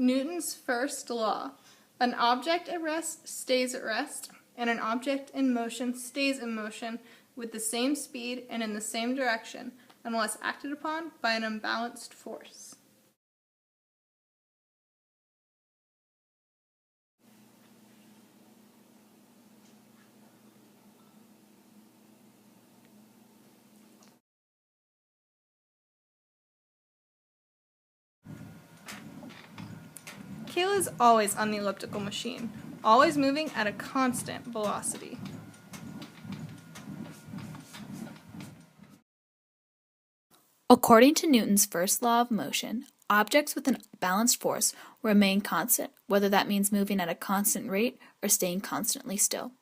Newton's first law. An object at rest stays at rest, and an object in motion stays in motion with the same speed and in the same direction, unless acted upon by an unbalanced force. Kayla is always on the elliptical machine, always moving at a constant velocity. According to Newton's first law of motion, objects with a balanced force remain constant, whether that means moving at a constant rate or staying constantly still.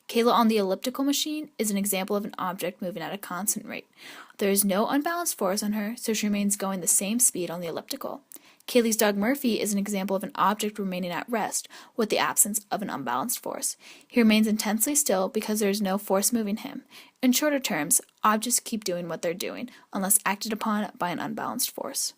Kayla on the elliptical machine is an example of an object moving at a constant rate. There is no unbalanced force on her, so she remains going the same speed on the elliptical. Kayleigh's dog Murphy is an example of an object remaining at rest with the absence of an unbalanced force. He remains intensely still because there is no force moving him. In shorter terms, objects keep doing what they're doing unless acted upon by an unbalanced force.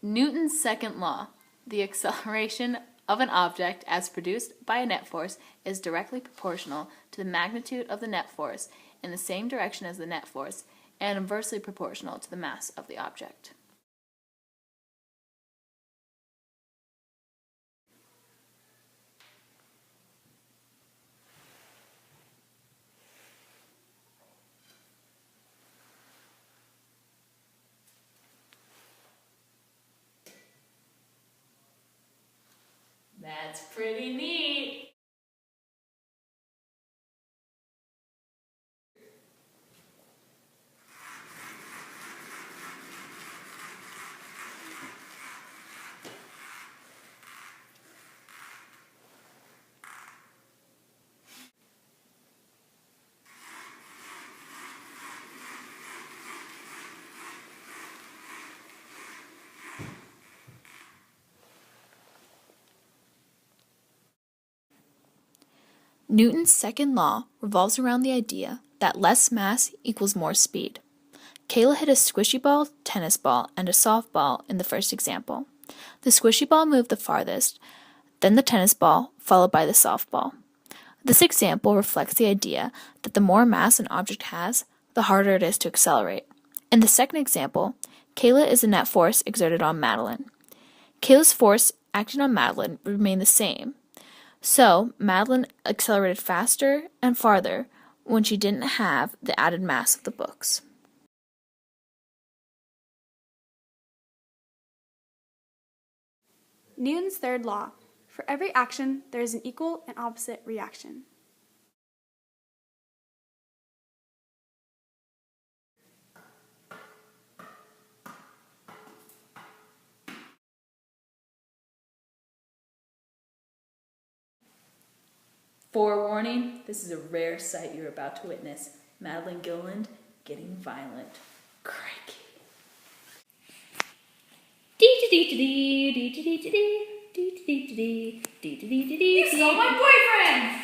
Newton's second law. The acceleration of an object as produced by a net force is directly proportional to the magnitude of the net force in the same direction as the net force and inversely proportional to the mass of the object. That's pretty neat. Newton's second law revolves around the idea that less mass equals more speed. Kayla hit a squishy ball, tennis ball, and a softball in the first example. The squishy ball moved the farthest, then the tennis ball, followed by the softball. This example reflects the idea that the more mass an object has, the harder it is to accelerate. In the second example, Kayla is the net force exerted on Madeline. Kayla's force acting on Madeline remained the same, so Madeline accelerated faster and farther when she didn't have the added mass of the books. Newton's third law. For every action, there is an equal and opposite reaction. Forewarning, this is a rare sight you're about to witness. Madeline Gilland getting violent. Crikey. You stole my boyfriend!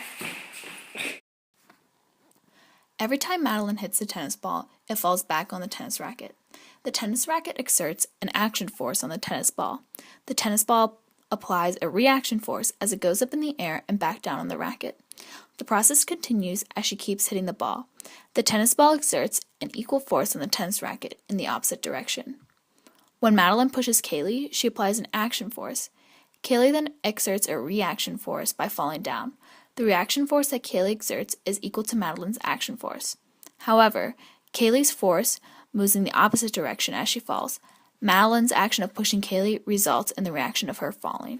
Every time Madeline hits the tennis ball, it falls back on the tennis racket. The tennis racket exerts an action force on the tennis ball. The tennis ball applies a reaction force as it goes up in the air and back down on the racket. The process continues as she keeps hitting the ball. The tennis ball exerts an equal force on the tennis racket in the opposite direction. When Madeline pushes Kaleigh, she applies an action force. Kaleigh then exerts a reaction force by falling down. The reaction force that Kaleigh exerts is equal to Madeline's action force. However, Kaleigh's force moves in the opposite direction as she falls. Madeline's action of pushing Kaleigh results in the reaction of her falling.